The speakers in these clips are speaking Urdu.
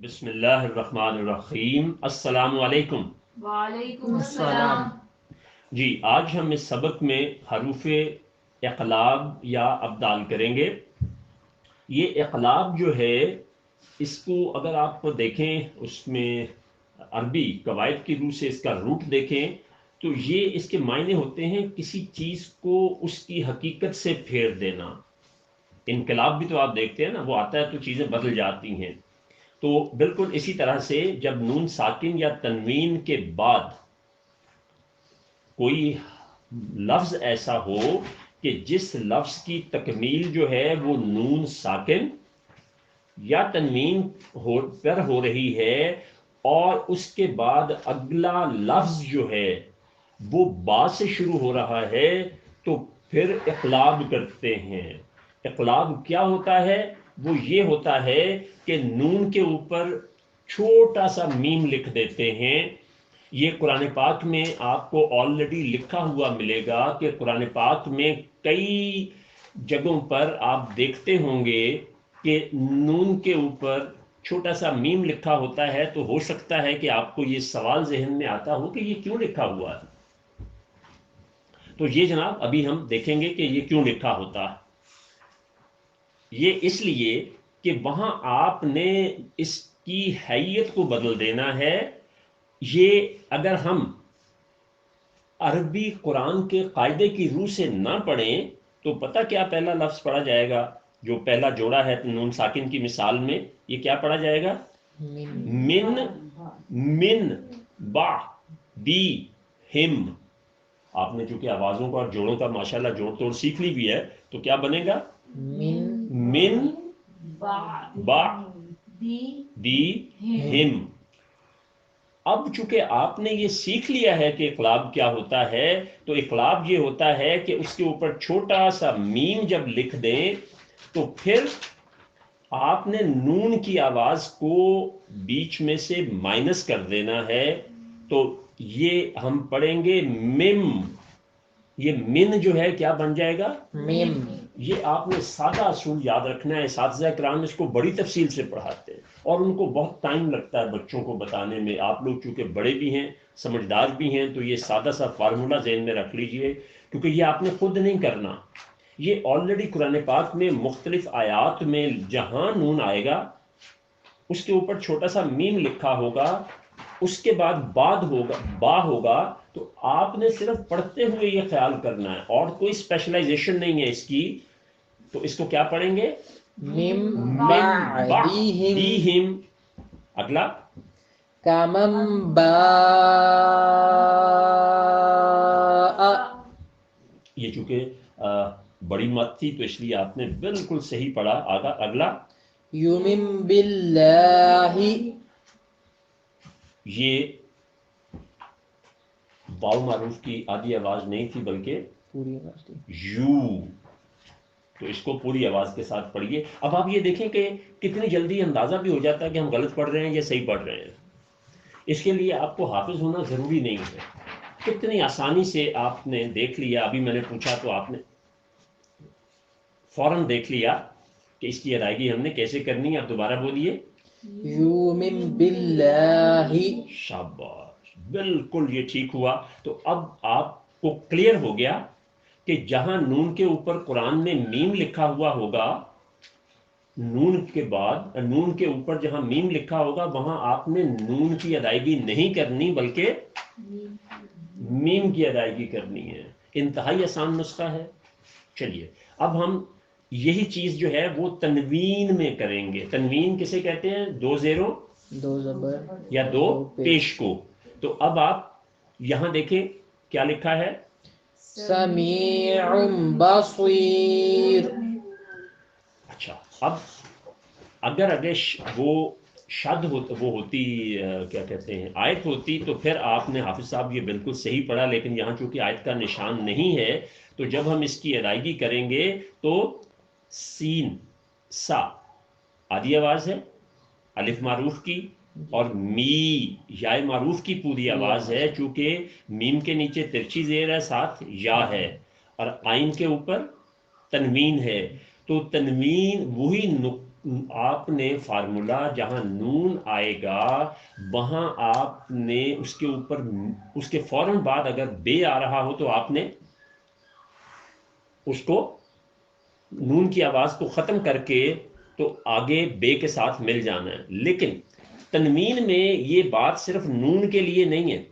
بسم اللہ الرحمن الرحیم۔ السلام علیکم۔ وعلیکم السلام۔ جی آج ہم اس سبق میں حروف اقلاب یا ابدال کریں گے۔ یہ اقلاب جو ہے اس کو اگر آپ دیکھیں اس میں عربی قواعد کی روح سے اس کا روٹ دیکھیں تو یہ اس کے معنی ہوتے ہیں کسی چیز کو اس کی حقیقت سے پھیر دینا۔ انقلاب بھی تو آپ دیکھتے ہیں نا، وہ آتا ہے تو چیزیں بدل جاتی ہیں۔ تو بالکل اسی طرح سے جب نون ساکن یا تنوین کے بعد کوئی لفظ ایسا ہو کہ جس لفظ کی تکمیل جو ہے وہ نون ساکن یا تنوین پر ہو رہی ہے اور اس کے بعد اگلا لفظ جو ہے وہ با سے شروع ہو رہا ہے تو پھر اقلاب کرتے ہیں۔ اقلاب کیا ہوتا ہے؟ وہ یہ ہوتا ہے کہ نون کے اوپر چھوٹا سا میم لکھ دیتے ہیں۔ یہ قرآن پاک میں آپ کو آلریڈی لکھا ہوا ملے گا کہ قرآن پاک میں کئی جگہوں پر آپ دیکھتے ہوں گے کہ نون کے اوپر چھوٹا سا میم لکھا ہوتا ہے، تو ہو سکتا ہے کہ آپ کو یہ سوال ذہن میں آتا ہو کہ یہ کیوں لکھا ہوا ہے۔ تو یہ جناب ابھی ہم دیکھیں گے کہ یہ کیوں لکھا ہوتا ہے۔ یہ اس لیے کہ وہاں آپ نے اس کی حیت کو بدل دینا ہے۔ یہ اگر ہم عربی قرآن کے قاعدے کی روح سے نہ پڑھیں تو پتہ کیا پہلا لفظ پڑھا جائے گا؟ جو پہلا جوڑا ہے نون ساکن کی مثال میں یہ کیا پڑھا جائے گا؟ من من با بی ہم۔ آپ نے چونکہ آوازوں کا اور جوڑوں کا ماشاءاللہ جوڑ توڑ سیکھ لی بھی ہے تو کیا بنے گا؟ من با دی ہم۔ اب چونکہ آپ نے یہ سیکھ لیا ہے کہ اقلاب کیا ہوتا ہے، تو اقلاب یہ ہوتا ہے کہ اس کے اوپر چھوٹا سا میم جب لکھ دیں تو پھر آپ نے نون کی آواز کو بیچ میں سے مائنس کر دینا ہے۔ تو یہ ہم پڑھیں گے مم۔ یہ من جو ہے کیا بن جائے گا؟ میم۔ یہ آپ نے سادہ اصول یاد رکھنا ہے۔ اساتذہ کرام اس کو بڑی تفصیل سے پڑھاتے ہیں اور ان کو بہت ٹائم لگتا ہے بچوں کو بتانے میں۔ آپ لوگ چونکہ بڑے بھی ہیں، سمجھدار بھی ہیں، تو یہ سادہ سا فارمولا ذہن میں رکھ لیجئے، کیونکہ یہ آپ نے خود نہیں کرنا۔ یہ آلریڈی قرآن پاک میں مختلف آیات میں جہاں نون آئے گا اس کے اوپر چھوٹا سا میم لکھا ہوگا، اس کے بعد با ہوگا، تو آپ نے صرف پڑھتے ہوئے یہ خیال کرنا ہے اور کوئی اسپیشلائزیشن نہیں ہے اس کی۔ تو اس کو کیا پڑھیں گے؟ من بعدہم۔ اگلا کمن باء۔ یہ چونکہ بڑی مت تھی تو اس لیے آپ نے بالکل صحیح پڑھا۔ اگلا یؤمن باللہ۔ یہ واو معروف کی آدھی آواز نہیں تھی بلکہ پوری آواز تھی یو، تو اس کو پوری آواز کے ساتھ پڑھیے۔ اب آپ یہ دیکھیں کہ کتنی جلدی اندازہ بھی ہو جاتا ہے کہ ہم غلط پڑھ رہے ہیں یا صحیح پڑھ رہے ہیں۔ اس کے لیے آپ کو حافظ ہونا ضروری نہیں ہے، کتنی آسانی سے آپ نے دیکھ لیا۔ ابھی میں نے پوچھا تو آپ نے فوراً دیکھ لیا کہ اس کی ادائیگی ہم نے کیسے کرنی ہے۔ آپ دوبارہ بولیے۔ یؤمن باللہ۔ شاباش، بالکل یہ ٹھیک ہوا۔ تو اب آپ کو کلیئر ہو گیا کہ جہاں نون کے اوپر قرآن میں میم لکھا ہوا ہوگا، نون کے بعد نون کے اوپر جہاں میم لکھا ہوگا وہاں آپ نے نون کی ادائیگی نہیں کرنی بلکہ میم کی ادائیگی کرنی ہے۔ انتہائی آسان نسخہ ہے۔ چلیے اب ہم یہی چیز جو ہے وہ تنوین میں کریں گے۔ تنوین کسے کہتے ہیں؟ دو زیروں دو زبر یا دو پیش کو۔ تو اب آپ یہاں دیکھیں کیا لکھا ہے؟ سمیع بصیر۔ اچھا، اب اگر وہ شد وہ ہوتی کیا کہتے ہیں آیت ہوتی تو پھر آپ نے حافظ صاحب یہ بالکل صحیح پڑھا، لیکن یہاں چونکہ آیت کا نشان نہیں ہے تو جب ہم اس کی ادائیگی کریں گے تو سین سا آدھی آواز ہے الف معروف کی، اور می یا معروف کی پوری آواز ہے، چونکہ میم کے نیچے ترچھی زیر ہے، ساتھ یا ہے، اور آئین کے اوپر تنوین ہے۔ تو تنوین وہی آپ نے فارمولا جہاں نون آئے گا وہاں آپ نے اس کے اوپر اس کے فوراً بعد اگر بے آ رہا ہو تو آپ نے اس کو نون کی آواز کو ختم کر کے تو آگے بے کے ساتھ مل جانا ہے. لیکن تنوین میں یہ بات صرف نون کے لیے نہیں ہے.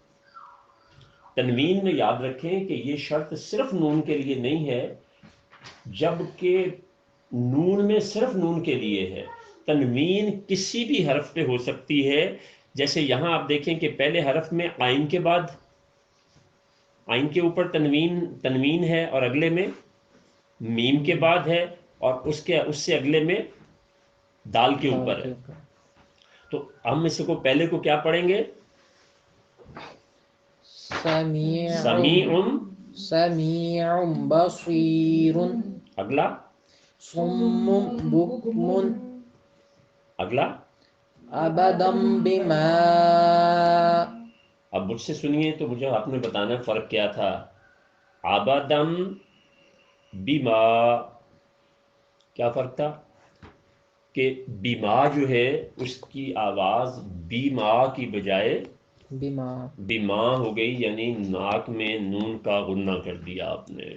تنوین میں یاد رکھیں کہ یہ شرط صرف نون کے لیے نہیں ہے جبکہ نون میں صرف نون کے لیے ہے. تنوین کسی بھی حرف پہ ہو سکتی ہے. جیسے یہاں آپ دیکھیں کہ پہلے حرف میں آئین کے بعد آئین کے اوپر تنوین ہے اور اگلے میں میم کے بعد ہے اور اس سے اگلے میں دال کے اوپر ہے. تو ہم اس کو پہلے کو کیا پڑھیں گے؟ سمیع سمیع بصیر. اگلا صم بکم. اگلا ابدم بما. اب مجھ سے سنیے تو مجھے آپ نے بتانا فرق کیا تھا. ابدم بما کیا فرق تھا کہ بیما جو ہے اس کی آواز بیما کی بجائے بیما ہو گئی، یعنی ناک میں نون کا غنہ کر دیا آپ نے.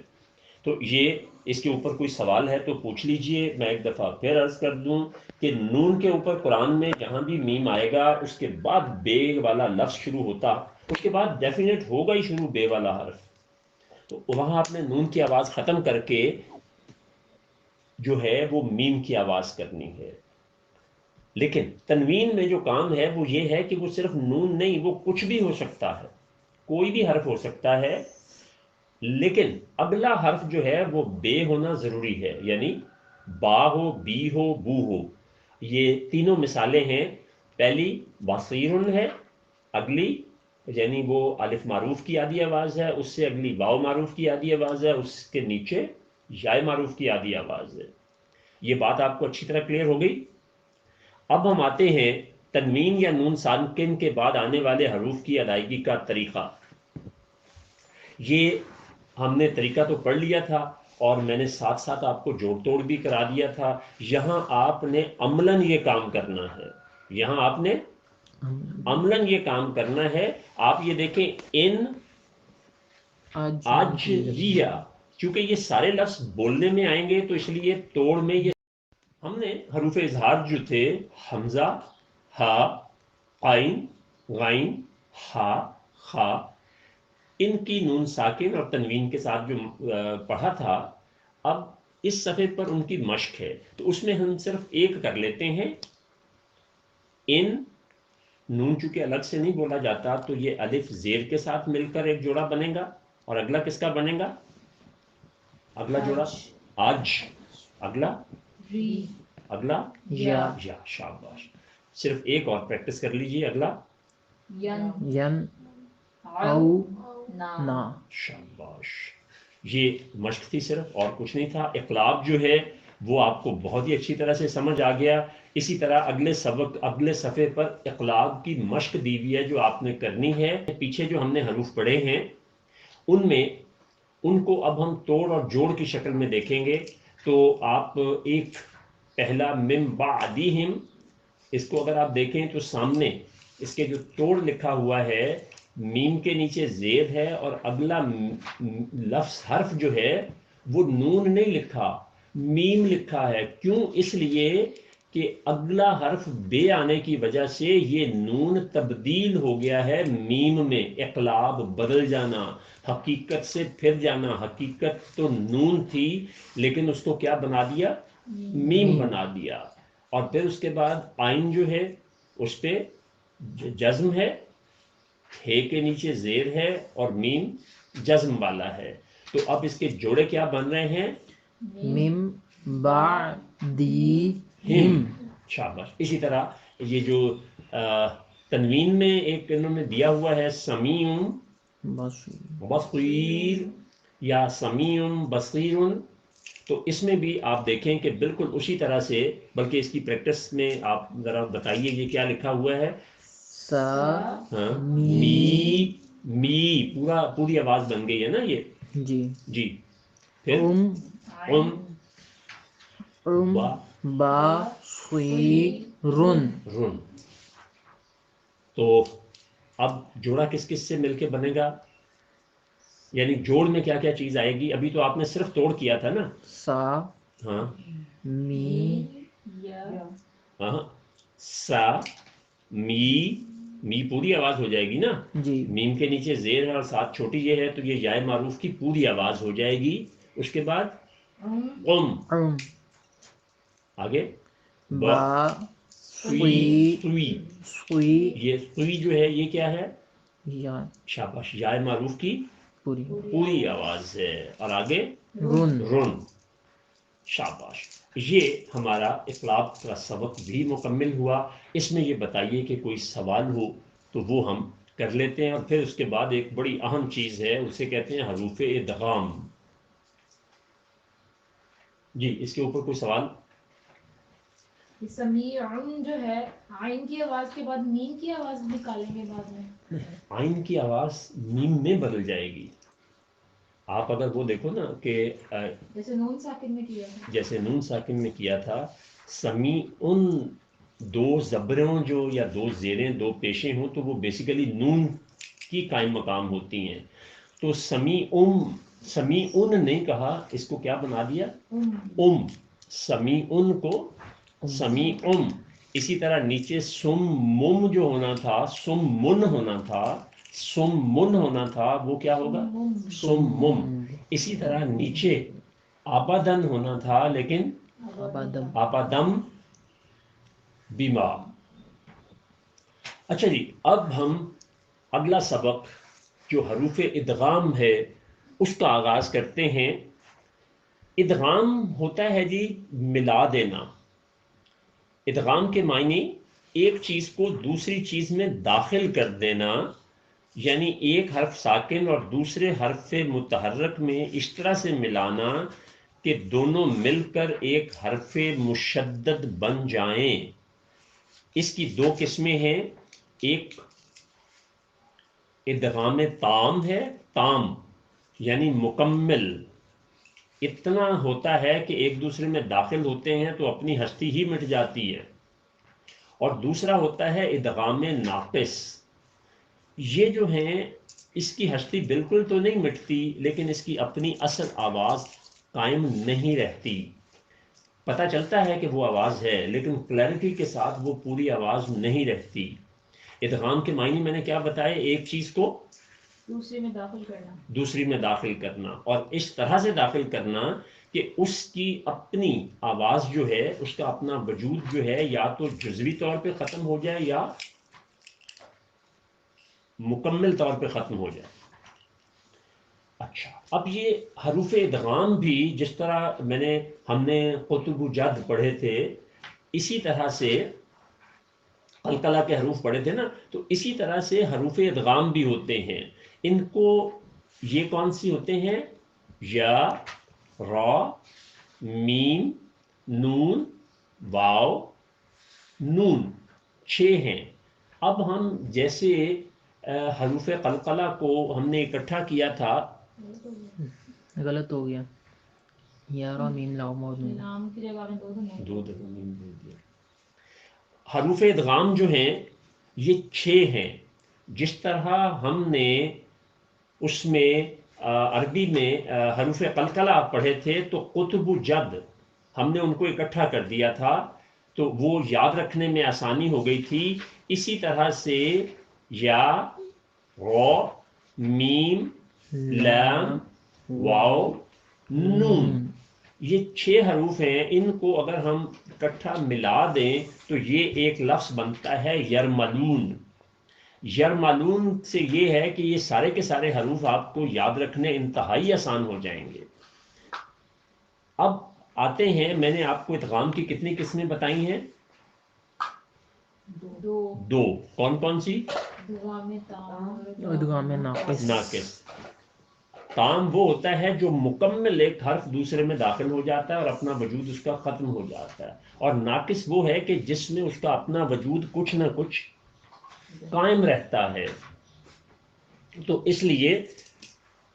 تو یہ اس کے اوپر کوئی سوال ہے تو پوچھ لیجئے. میں ایک دفعہ پھر عرض کر دوں کہ نون کے اوپر قرآن میں جہاں بھی میم آئے گا اس کے بعد بے والا لفظ شروع ہوتا، اس کے بعد ڈیفینیٹ ہوگا ہی شروع بے والا حرف. تو وہاں آپ نے نون کی آواز ختم کر کے جو ہے وہ میم کی آواز کرنی ہے. لیکن تنوین میں جو کام ہے وہ یہ ہے کہ وہ صرف نون نہیں، وہ کچھ بھی ہو سکتا ہے، کوئی بھی حرف ہو سکتا ہے، لیکن اگلا حرف جو ہے وہ بے ہونا ضروری ہے. یعنی با ہو، بی ہو، بو ہو. یہ تینوں مثالیں ہیں. پہلی بصیرن ہے، اگلی یعنی وہ الف معروف کی آدھی آواز ہے، اس سے اگلی واو معروف کی آدھی آواز ہے، اس کے نیچے یائے معروف کی آدھی آواز ہے. یہ بات آپ کو اچھی طرح کلیئر ہو گئی. اب ہم آتے ہیں تنوین یا نون ساکن کے بعد آنے والے حروف کی ادائیگی کا طریقہ. یہ ہم نے طریقہ تو پڑھ لیا تھا اور میں نے ساتھ ساتھ آپ کو جوڑ توڑ بھی کرا دیا تھا. یہاں آپ نے عملاً یہ کام کرنا ہے. یہاں آپ نے عملاً یہ کام کرنا ہے. آپ یہ دیکھیں ان آجریہ، چونکہ یہ سارے لفظ بولنے میں آئیں گے تو اس لیے توڑ میں یہ ہم نے حروف اظہار جو تھے حمزہ، ہا، عین، غین، ہا، خا، ان کی نون ساکن اور تنوین کے ساتھ جو پڑھا تھا. اب اس صفحے پر ان کی مشق ہے تو اس میں ہم صرف ایک کر لیتے ہیں. ان نون چونکہ الگ سے نہیں بولا جاتا تو یہ الف زیر کے ساتھ مل کر ایک جوڑا بنے گا. اور اگلا کس کا بنے گا؟ اگلا جوڑا آج، اگلا اگلا یا. شاباش. صرف ایک اور پریکٹس کر لیجئے. اگلا ین او نا. شاباش. یہ مشق تھی صرف، اور کچھ نہیں تھا. اقلاب جو ہے وہ آپ کو بہت ہی اچھی طرح سے سمجھ آ گیا. اسی طرح اگلے صفحے پر اقلاب کی مشق دی ہوئی ہے جو آپ نے کرنی ہے. پیچھے جو ہم نے حروف پڑھے ہیں ان میں ان کو اب ہم توڑ اور جوڑ کی شکل میں دیکھیں گے. تو آپ ایک پہلا من بعدہم، اس کو اگر آپ دیکھیں تو سامنے اس کے جو توڑ لکھا ہوا ہے میم کے نیچے زیر ہے اور اگلا لفظ حرف جو ہے وہ نون نہیں لکھا، میم لکھا ہے. کیوں؟ اس لیے کہ اگلا حرف بے آنے کی وجہ سے یہ نون تبدیل ہو گیا ہے میم میں. اقلاب بدل جانا، حقیقت سے پھر جانا. حقیقت تو نون تھی لیکن اس کو کیا بنا دیا؟ میم بنا دیا. اور پھر اس کے بعد آئین جو ہے اس پہ جزم ہے، ہے کے نیچے زیر ہے اور میم جزم والا ہے. تو اب اس کے جوڑے کیا بن رہے ہیں؟ مم بعدی ہم. شاباش. اسی طرح یہ جو تنوین میں ایک انہوں نے دیا ہوا ہے سمیع بصیر یا سمیع بصیر، تو اس میں بھی آپ دیکھیں کہ بالکل اسی طرح سے، بلکہ اس کی پریکٹس میں آپ ذرا بتائیے یہ کیا لکھا ہوا ہے؟ می پوری آواز بن گئی ہے نا یہ. جی پھر بصیرن رن. تو اب جوڑا کس کس سے مل کے بنے گا؟ یعنی جوڑ میں کیا کیا چیز آئے گی؟ ابھی تو آپ نے صرف توڑ کیا تھا نا. سا ہاں می ہاں. سا می پوری آواز ہو جائے گی نا. جی میم کے نیچے زیر ہے اور ساتھ چھوٹی یہ ہے تو یہ یائے معروف کی پوری آواز ہو جائے گی. اس کے بعد قم. آگے سوئی. سوئی یہ سوئی جو ہے یہ کیا ہے؟ یا شاباش، یائے معروف کی پوری پوری آواز ہے. اور آگے رن رن. شاباش. یہ ہمارا اقلاب کا سبق بھی مکمل ہوا. اس میں یہ بتائیے کہ کوئی سوال ہو تو وہ ہم کر لیتے ہیں. اور پھر اس کے بعد ایک بڑی اہم چیز ہے، اسے کہتے ہیں حروف ادغام. جی اس کے اوپر کوئی سوال؟ سمیعن جو ہے عین کی آواز کے بعد میم کی آواز نکالیں گے بعد میں. عین کی آواز میم میں بدل جائے گی. آپ اگر وہ دیکھو نا کہ جیسے نون ساکن میں کیا ہے، جیسے نون ساکن میں کیا تھا، سمیعن دو زبروں جو یا دو زیریں دو پیشیں ہوں تو وہ بیسیکلی نون کی قائم مقام ہوتی ہیں. تو سمیعن نہیں کہا، اس کو کیا بنا دیا؟ سمیعن کو سمیعن. اسی طرح نیچے سمم جو ہونا تھا، سمن ہونا تھا، سمن ہونا تھا، وہ کیا ہوگا؟ سمم. اسی طرح نیچے آبادن ہونا تھا لیکن آبادم آبادم بیما. اچھا جی، اب ہم اگلا سبق جو حروف ادغام ہے اس کا آغاز کرتے ہیں. ادغام ہوتا ہے جی ملا دینا. ادغام کے معنی ایک چیز کو دوسری چیز میں داخل کر دینا، یعنی ایک حرف ساکن اور دوسرے حرف متحرک میں اس طرح سے ملانا کہ دونوں مل کر ایک حرف مشدد بن جائیں. اس کی دو قسمیں ہیں. ایک ادغام تام ہے، تام یعنی مکمل، اتنا ہوتا ہے کہ ایک دوسرے میں داخل ہوتے ہیں تو اپنی ہستی ہی مٹ جاتی ہے. اور دوسرا ہوتا ہے ادغام ناقص. یہ جو ہیں اس کی ہستی بالکل تو نہیں مٹتی لیکن اس کی اپنی اصل آواز قائم نہیں رہتی. پتہ چلتا ہے کہ وہ آواز ہے لیکن کلیئرٹی کے ساتھ وہ پوری آواز نہیں رہتی. ادغام کے معنی میں نے کیا بتائے؟ ایک چیز کو دوسرے میں داخل کرنا، دوسری میں داخل کرنا، اور اس طرح سے داخل کرنا کہ اس کی اپنی آواز جو ہے، اس کا اپنا وجود جو ہے یا تو جزوی طور پہ ختم ہو جائے یا مکمل طور پہ ختم ہو جائے. اچھا، اب یہ حروف ادغام بھی جس طرح ہم نے قطب جد پڑھے تھے، اسی طرح سے قلقلہ کے حروف پڑھے تھے نا، تو اسی طرح سے حروف ادغام بھی ہوتے ہیں. ان کو یہ کون سی ہوتے ہیں؟ یا، را، میم، نون، واو، نون، 6 ہیں. اب ہم جیسے حروف قلقلہ کو ہم نے اکٹھا کیا تھا، غلط ہو گیا. یا را میم لام اور نون. نام کی جگہ میں دو دفعہ میم بول دیا. حروف ادغام جو ہیں یہ 6 ہیں. جس طرح ہم نے اس میں عربی میں حروف قلقلہ پڑھے تھے تو قطب جد ہم نے ان کو اکٹھا کر دیا تھا تو وہ یاد رکھنے میں آسانی ہو گئی تھی. اسی طرح سے یا، را، میم، لام، واو، نون، یہ 6 حروف ہیں. ان کو اگر ہم اکٹھا ملا دیں تو یہ ایک لفظ بنتا ہے یرملون. یرملون سے یہ ہے کہ یہ سارے کے سارے حروف آپ کو یاد رکھنے انتہائی آسان ہو جائیں گے. اب آتے ہیں، میں نے آپ کو ادغام کی کتنی قسمیں بتائی ہیں؟ دو. کون کون سی؟ ادغام ناقص. ناقص. تام وہ ہوتا ہے جو مکمل ایک حرف دوسرے میں داخل ہو جاتا ہے اور اپنا وجود اس کا ختم ہو جاتا ہے. اور ناقص وہ ہے کہ جس میں اس کا اپنا وجود کچھ نہ کچھ قائم رہتا ہے. تو اس لیے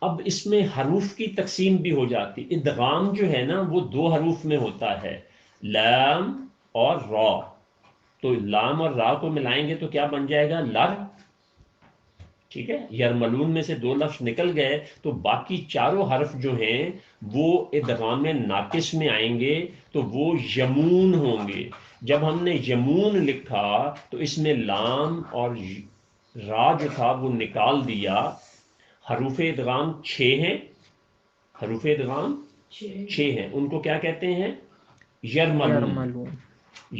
اب اس میں حروف کی تقسیم بھی ہو جاتی. ادغام جو ہے نا وہ 2 حروف میں ہوتا ہے لام اور را، تو لام اور را کو ملائیں گے تو کیا بن جائے گا؟ لر. ٹھیک ہے، یرملون میں سے 2 لفظ نکل گئے تو باقی چاروں حرف جو ہیں وہ ادغام ناقص میں آئیں گے تو وہ یمون ہوں گے. جب ہم نے یمون لکھا تو اس میں لام اور را جو تھا وہ نکال دیا. حروف ادغام 6 ہیں، حروف ادغام 6 ہیں، ان کو کیا کہتے ہیں؟ یرملون. یرملون.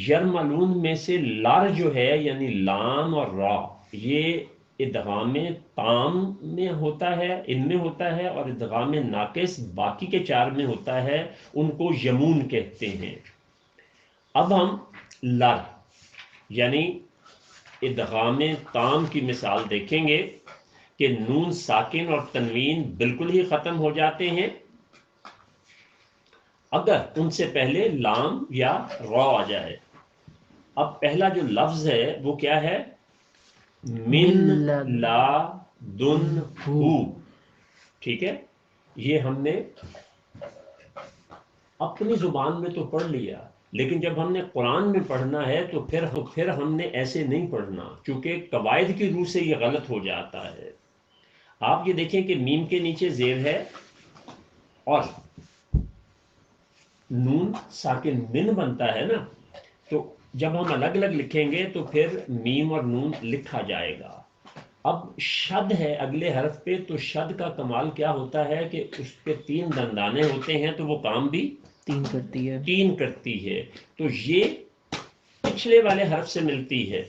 یرملون میں سے لار جو ہے یعنی لام اور را، یہ ادغام تام میں ہوتا ہے، ان میں ہوتا ہے، اور ادغام ناقص باقی کے 4 میں ہوتا ہے، ان کو یمون کہتے ہیں. اب ہم لر یعنی ادغام تام کی مثال دیکھیں گے کہ نون ساکن اور تنوین بالکل ہی ختم ہو جاتے ہیں اگر ان سے پہلے لام یا را آ جائے. اب پہلا جو لفظ ہے وہ کیا ہے؟ من لا دن ہو. ٹھیک ہے، یہ ہم نے اپنی زبان میں تو پڑھ لیا، لیکن جب ہم نے قرآن میں پڑھنا ہے تو پھر ہم نے ایسے نہیں پڑھنا، کیونکہ قواعد کی روح سے یہ غلط ہو جاتا ہے. آپ یہ دیکھیں کہ میم کے نیچے زیر ہے اور نون ساکن من بنتا ہے نا، تو جب ہم الگ الگ لکھیں گے تو پھر میم اور نون لکھا جائے گا. اب شد ہے اگلے حرف پہ، تو شد کا کمال کیا ہوتا ہے کہ اس پہ 3 دندانے ہوتے ہیں تو وہ کام بھی 3 کرتی ہے. 3 کرتی ہے. تو یہ پچھلے والے حرف سے ملتی ہے.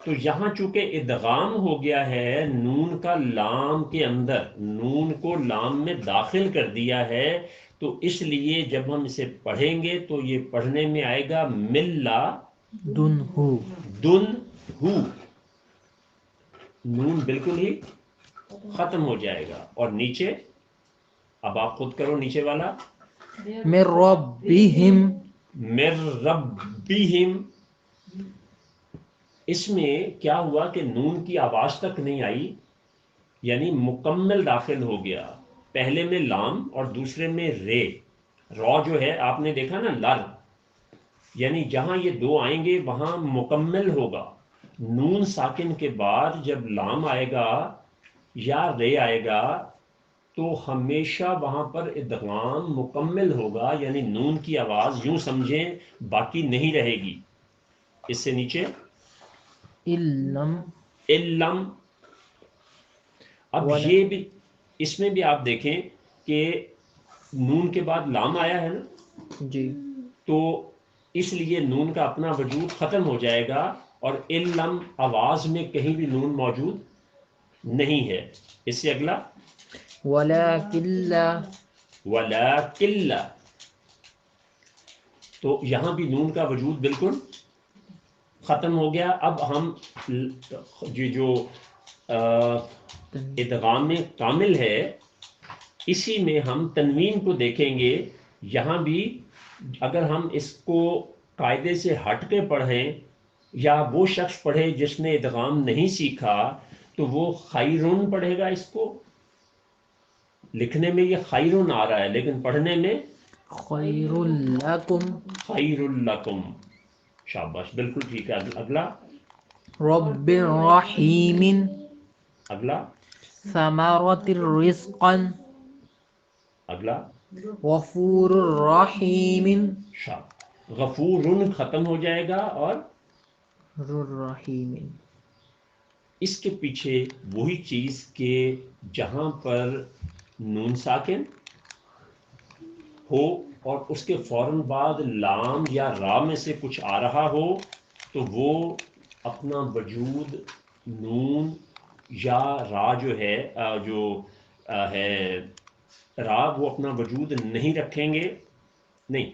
تو یہاں چونکہ ادغام ہو گیا ہے نون کا لام کے اندر، نون کو لام میں داخل کر دیا ہے، تو اس لیے جب ہم اسے پڑھیں گے تو یہ پڑھنے میں آئے گا ملا دن ہو. دن ہو. نون بالکل ہی ختم ہو جائے گا. اور نیچے اب آپ خود کرو نیچے والا، من ربہم. من ربہم. اس میں کیا ہوا کہ نون کی آواز تک نہیں آئی، یعنی مکمل داخل ہو گیا. پہلے میں لام اور دوسرے میں رے. را جو ہے آپ نے دیکھا نا لر، یعنی جہاں یہ 2 آئیں گے وہاں مکمل ہوگا. نون ساکن کے بعد جب لام آئے گا یا رے آئے گا تو ہمیشہ وہاں پر ادغام مکمل ہوگا، یعنی نون کی آواز یوں سمجھیں باقی نہیں رہے گی. اس سے نیچے علم. علم. اب یہ بھی اس میں بھی آپ دیکھیں کہ نون کے بعد لام آیا ہے نا، جی. تو اس لیے نون کا اپنا وجود ختم ہو جائے گا اور علم آواز میں کہیں بھی نون موجود نہیں ہے. اس سے اگلا ولکن لا. ولیکن لا. تو یہاں بھی نون کا وجود بالکل ختم ہو گیا. اب ہم جو ادغام کامل ہے اسی میں ہم تنوین کو دیکھیں گے. یہاں بھی اگر ہم اس کو قاعدے سے ہٹ کے پڑھیں یا وہ شخص پڑھے جس نے ادغام نہیں سیکھا تو وہ خیرون پڑھے گا. اس کو لکھنے میں یہ خیرون آ رہا ہے لیکن پڑھنے میں خیر لکم. خیر لکم. شاباش، بالکل ٹھیک ہے. اگلا رب رحیم. اگلا ثمرۃ رزقا. اگلا غفور الرحیم. غفور ختم ہو جائے گا اور الرحیم. اس کے پیچھے وہی چیز کہ جہاں پر نون ساکن ہو اور اس کے فوراً بعد لام یا را میں سے کچھ آ رہا ہو تو وہ اپنا وجود نون یا را جو ہے را وہ اپنا وجود نہیں رکھیں گے. نہیں،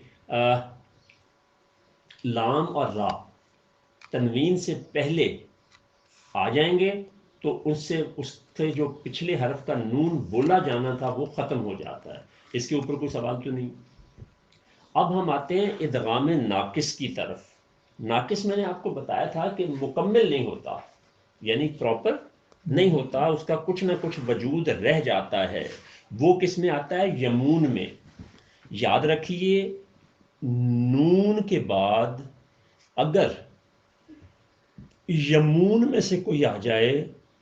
لام اور را تنوین سے پہلے آ جائیں گے تو اس سے جو پچھلے حرف کا نون بولا جانا تھا وہ ختم ہو جاتا ہے. اس کے اوپر کوئی سوال تو نہیں؟ اب ہم آتے ہیں ادغام ناقص کی طرف. ناقص میں نے آپ کو بتایا تھا کہ مکمل نہیں ہوتا، یعنی پراپر نہیں ہوتا، اس کا کچھ نہ کچھ وجود رہ جاتا ہے. وہ کس میں آتا ہے؟ یمون میں. یاد رکھیے نون کے بعد اگر یمون میں سے کوئی آ جائے،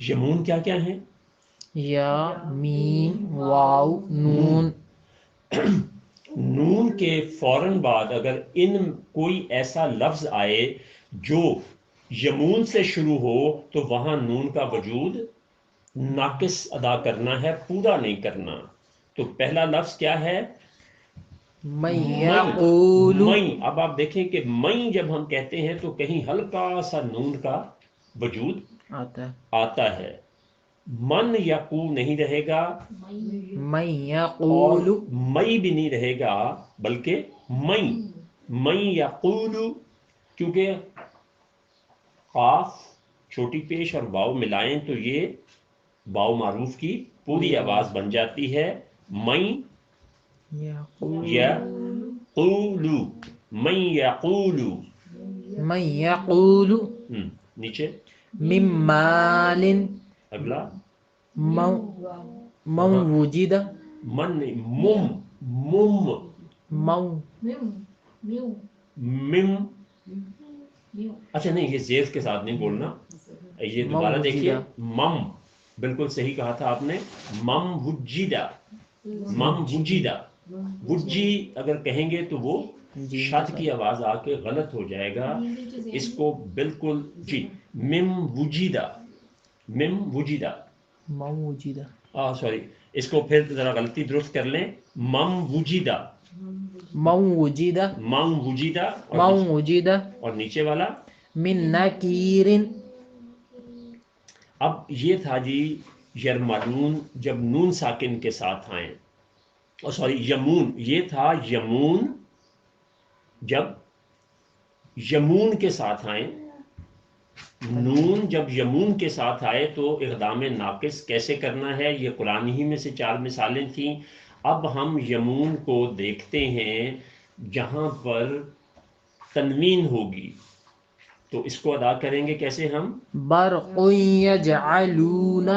یمون کیا کیا ہیں؟ یا میم واو نون. نون کے فوراً بعد اگر ان کوئی ایسا لفظ آئے جو یمون سے شروع ہو تو وہاں نون کا وجود ناقص ادا کرنا ہے، پورا نہیں کرنا. تو پہلا لفظ کیا ہے؟ من یقول. مئی. اب آپ دیکھیں کہ مئی جب ہم کہتے ہیں تو کہیں ہلکا سا نون کا وجود آتا ہے. آتا ہے. من یقو نہیں رہے گا من اور یقول. مئی بھی نہیں رہے گا بلکہ مئی. مئی یقول، کیونکہ قاف چھوٹی پیش اور واو ملائیں تو یہ واو معروف کی پوری آواز بن جاتی ہے. مئی یقول. یقولو، من یقولو. من یقول. نیچے من مال. اگلا من وجد. من نہیں، مم. مم. من میو مم. میو اچھا نہیں، یہ زیر کے ساتھ نہیں بولنا. یہ دوبارہ دیکھیے. مم بالکل صحیح کہا تھا آپ نے. مم وجیدہ. مم وجیدہ. وجی اگر کہیں گے تو وہ شد کی آواز آ کے غلط ہو جائے گا. اس کو بالکل جی مم وجیدہ. مم وجیدہ. من وجد. سوری، اس کو پھر ذرا غلطی درست کر لیں. مم وجیدہ. من وجد. مم وجیدہ. من وجد اور نیچے والا من نکیر. اب یہ تھا جی یرملون جب نون ساکن کے ساتھ آئیں. سوری یمون، یہ تھا یمون جب یمون کے ساتھ آئیں. نون جب یمون کے ساتھ آئے تو اقدام ناقص کیسے کرنا ہے، یہ قرآن ہی میں سے 4 مثالیں تھیں. اب ہم یمون کو دیکھتے ہیں جہاں پر تنوین ہوگی تو اس کو ادا کریں گے کیسے ہم؟ برق یجعلون.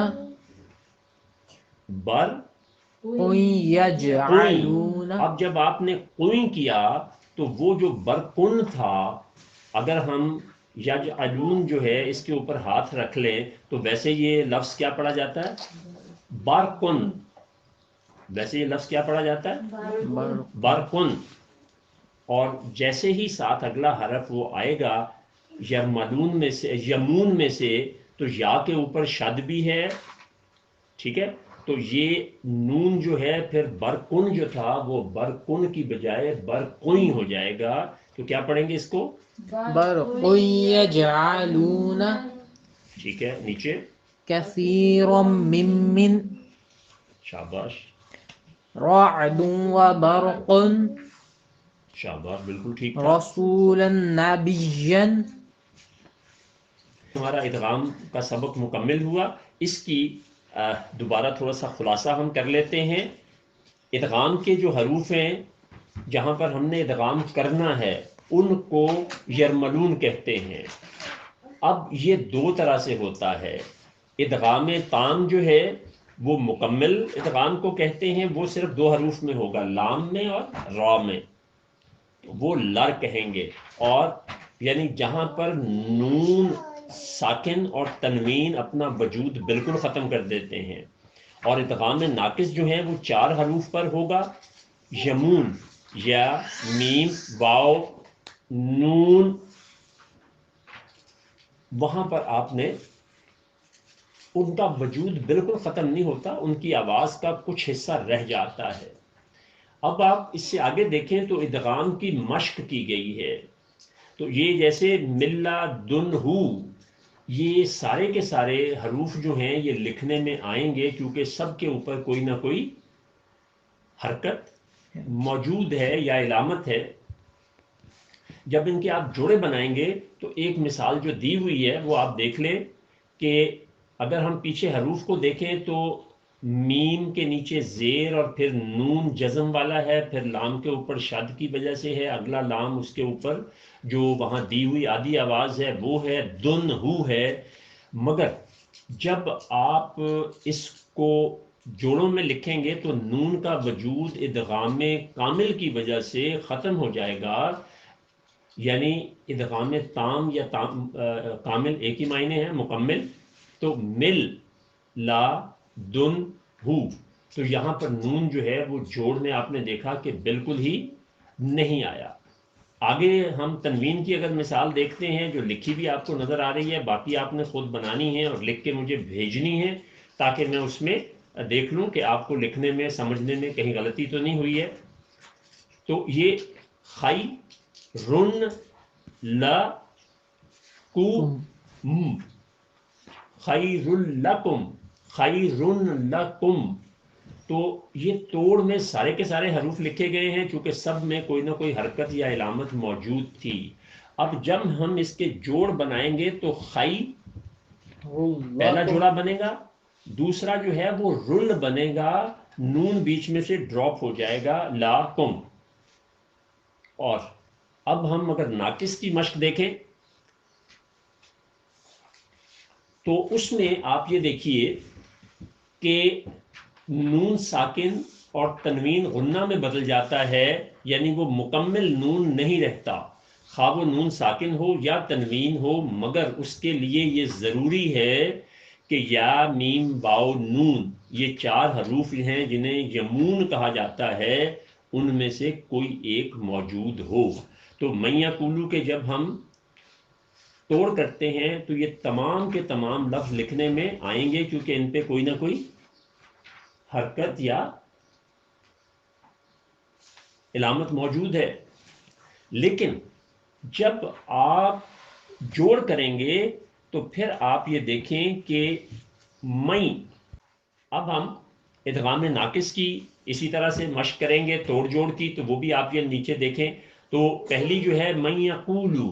بر یجعلون. اب جب آپ نے کوئی کیا تو وہ جو برکن تھا، اگر ہم یجعلون جو ہے اس کے اوپر ہاتھ رکھ لیں تو ویسے یہ لفظ کیا پڑھا جاتا ہے؟ بارکن. ویسے یہ لفظ کیا پڑھا جاتا ہے؟ بارکن. اور جیسے ہی ساتھ اگلا حرف وہ آئے گا یرملون میں سے، یمون میں سے، تو یا کے اوپر شد بھی ہے. ٹھیک ہے، تو یہ نون جو ہے پھر برکن جو تھا وہ برکن کی بجائے برکوئی ہو جائے گا. تو کیا پڑھیں گے اس کو؟ برق یجعلون. ٹھیک ہے، نیچے کثیر من. شاباش. رعد وبرق. شاباش، بالکل ٹھیک تھا. رسولا نبیا. ہمارا ادغام کا سبق مکمل ہوا. اس کی دوبارہ تھوڑا سا خلاصہ ہم کر لیتے ہیں. ادغام کے جو حروف ہیں جہاں پر ہم نے ادغام کرنا ہے ان کو یرملون کہتے ہیں. اب یہ 2 طرح سے ہوتا ہے. ادغام تام جو ہے وہ مکمل ادغام کو کہتے ہیں، وہ صرف 2 حروف میں ہوگا، لام میں اور را میں. وہ لر کہیں گے. اور یعنی جہاں پر نون ساکن اور تنوین اپنا وجود بالکل ختم کر دیتے ہیں. اور ادغام ناقص جو ہیں وہ 4 حروف پر ہوگا، یمون، یا، میم، واو، نون. وہاں پر آپ نے ان کا وجود بالکل ختم نہیں ہوتا، ان کی آواز کا کچھ حصہ رہ جاتا ہے. اب آپ اس سے آگے دیکھیں تو ادغام کی مشق کی گئی ہے. تو یہ جیسے ملا دن ہو، یہ سارے کے سارے حروف جو ہیں یہ لکھنے میں آئیں گے کیونکہ سب کے اوپر کوئی نہ کوئی حرکت موجود ہے یا علامت ہے. جب ان کے آپ جوڑے بنائیں گے تو ایک مثال جو دی ہوئی ہے وہ آپ دیکھ لیں کہ اگر ہم پیچھے حروف کو دیکھیں تو میم کے نیچے زیر اور پھر نون جزم والا ہے، پھر لام کے اوپر شد کی وجہ سے ہے، اگلا لام اس کے اوپر جو وہاں دی ہوئی آدھی آواز ہے وہ ہے، دن ہو ہے. مگر جب آپ اس کو جوڑوں میں لکھیں گے تو نون کا وجود ادغام کامل کی وجہ سے ختم ہو جائے گا، یعنی ادغام تام یا کامل ایک ہی معنی ہے، مکمل، تو مل لا دن ہو، تو یہاں پر نون جو ہے وہ جوڑ میں آپ نے دیکھا کہ بالکل ہی نہیں آیا۔ آگے ہم تنوین کی اگر مثال دیکھتے ہیں جو لکھی بھی آپ کو نظر آ رہی ہے، باقی آپ نے خود بنانی ہے اور لکھ کے مجھے بھیجنی ہے تاکہ میں اس میں دیکھ لوں کہ آپ کو لکھنے میں سمجھنے میں کہیں غلطی تو نہیں ہوئی ہے۔ تو یہ خی رن ل کو م، خیر لکم، خیر لکم، تو یہ توڑ میں سارے کے سارے حروف لکھے گئے ہیں چونکہ سب میں کوئی نہ کوئی حرکت یا علامت موجود تھی۔ اب جب ہم اس کے جوڑ بنائیں گے تو خی پہلا جوڑا بنے گا، دوسرا جو ہے وہ رل بنے گا، نون بیچ میں سے ڈراپ ہو جائے گا، لا کم۔ اور اب ہم اگر ناقص کی مشق دیکھیں تو اس میں آپ یہ دیکھیے کہ نون ساکن اور تنوین غنہ میں بدل جاتا ہے، یعنی وہ مکمل نون نہیں رہتا، خواہ وہ نون ساکن ہو یا تنوین ہو، مگر اس کے لیے یہ ضروری ہے کہ یا میم واو نون یہ چار حروف ہیں جنہیں یمون کہا جاتا ہے، ان میں سے کوئی ایک موجود ہو۔ تو میاں کولو کے جب ہم توڑ کرتے ہیں تو یہ تمام کے تمام لفظ لکھنے میں آئیں گے کیونکہ ان پہ کوئی نہ کوئی حرکت یا علامت موجود ہے۔ لیکن جب آپ جوڑ کریں گے تو پھر آپ یہ دیکھیں کہ میں، اب ہم ادغام ناقص کی اسی طرح سے مشق کریں گے توڑ جوڑ کی، تو وہ بھی آپ یہ نیچے دیکھیں۔ تو پہلی جو ہے میں یقولو،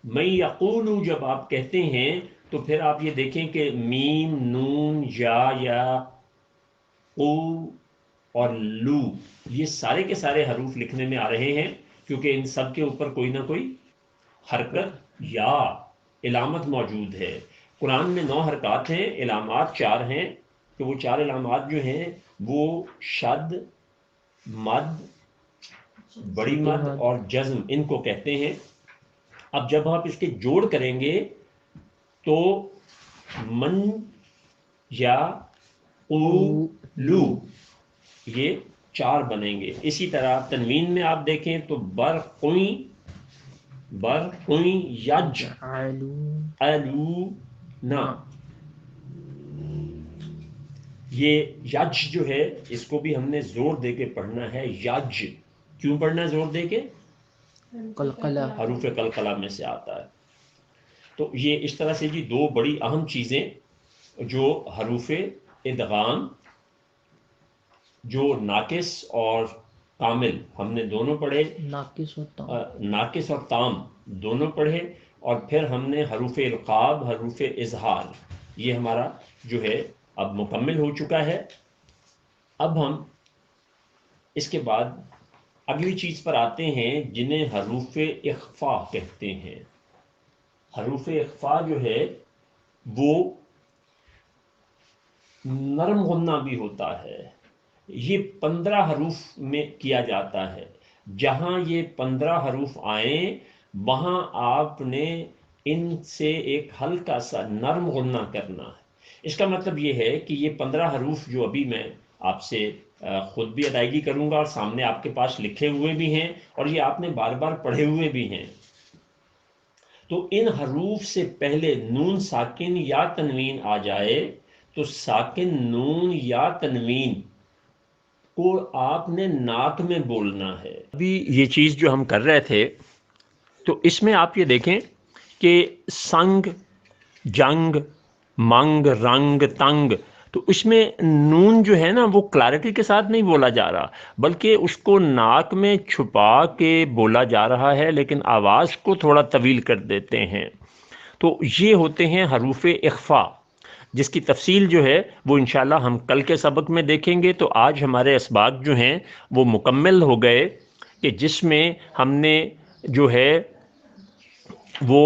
میں یقولو جب آپ کہتے ہیں تو پھر آپ یہ دیکھیں کہ میم نون یا او اور لو یہ سارے کے سارے حروف لکھنے میں آ رہے ہیں کیونکہ ان سب کے اوپر کوئی نہ کوئی حرکت یا علامت موجود ہے۔ قرآن میں 9 حرکات ہیں، علامات 4 ہیں، تو وہ 4 علامات جو ہیں وہ شد، مد، بڑی مد اور جزم ان کو کہتے ہیں۔ اب جب آپ اس کے جوڑ کریں گے تو من یا لو یہ 4 بنیں گے۔ اسی طرح تنوین میں آپ دیکھیں تو برقویں یج الو نا، یہ یج جو ہے اس کو بھی ہم نے زور دے کے پڑھنا ہے، یج کیوں پڑھنا ہے زور دے کے؟ قلقلہ، حروف قلقلہ میں سے آتا ہے۔ تو یہ اس طرح سے جی 2 بڑی اہم چیزیں جو حروف ادغام جو ناقص اور کامل ہم نے دونوں پڑھے، ناقص اور تام دونوں پڑھے، اور پھر ہم نے حروف القاب، حروف اظہار، یہ ہمارا جو ہے اب مکمل ہو چکا ہے۔ اب ہم اس کے بعد اگلی چیز پر آتے ہیں جنہیں حروف اخفا کہتے ہیں۔ حروف اخفا جو ہے وہ نرم غنہ بھی ہوتا ہے، یہ 15 حروف میں کیا جاتا ہے۔ جہاں یہ 15 حروف آئیں وہاں آپ نے ان سے ایک ہلکا سا نرم غنہ کرنا ہے۔ اس کا مطلب یہ ہے کہ یہ 15 حروف جو ابھی میں آپ سے خود بھی ادائیگی کروں گا اور سامنے آپ کے پاس لکھے ہوئے بھی ہیں اور یہ آپ نے بار بار پڑھے ہوئے بھی ہیں، تو ان حروف سے پہلے نون ساکن یا تنوین آ جائے تو ساکن نون یا تنوین کو آپ نے ناک میں بولنا ہے۔ ابھی یہ چیز جو ہم کر رہے تھے تو اس میں آپ یہ دیکھیں کہ سنگ، جنگ، منگ، رنگ، تنگ، تو اس میں نون جو ہے نا وہ کلیرٹی کے ساتھ نہیں بولا جا رہا بلکہ اس کو ناک میں چھپا کے بولا جا رہا ہے، لیکن آواز کو تھوڑا طویل کر دیتے ہیں۔ تو یہ ہوتے ہیں حروف اخفا، جس کی تفصیل جو ہے وہ انشاءاللہ ہم کل کے سبق میں دیکھیں گے۔ تو آج ہمارے اسباق جو ہیں وہ مکمل ہو گئے کہ جس میں ہم نے جو ہے وہ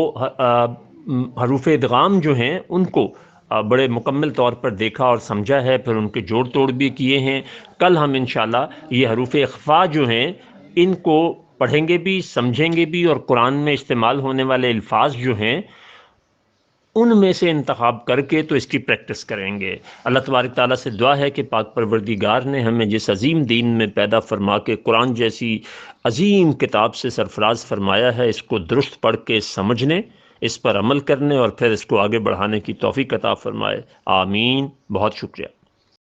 حروف ادغام جو ہیں ان کو بڑے مکمل طور پر دیکھا اور سمجھا ہے، پھر ان کے جوڑ توڑ بھی کیے ہیں۔ کل ہم انشاءاللہ یہ حروف اخفا جو ہیں ان کو پڑھیں گے بھی، سمجھیں گے بھی، اور قرآن میں استعمال ہونے والے الفاظ جو ہیں ان میں سے انتخاب کر کے تو اس کی پریکٹس کریں گے۔ اللہ تبارک تعالیٰ سے دعا ہے کہ پاک پروردگار نے ہمیں جس عظیم دین میں پیدا فرما کے قرآن جیسی عظیم کتاب سے سرفراز فرمایا ہے، اس کو درست پڑھ کے سمجھنے، اس پر عمل کرنے اور پھر اس کو آگے بڑھانے کی توفیق عطا فرمائے۔ آمین۔ بہت شکریہ۔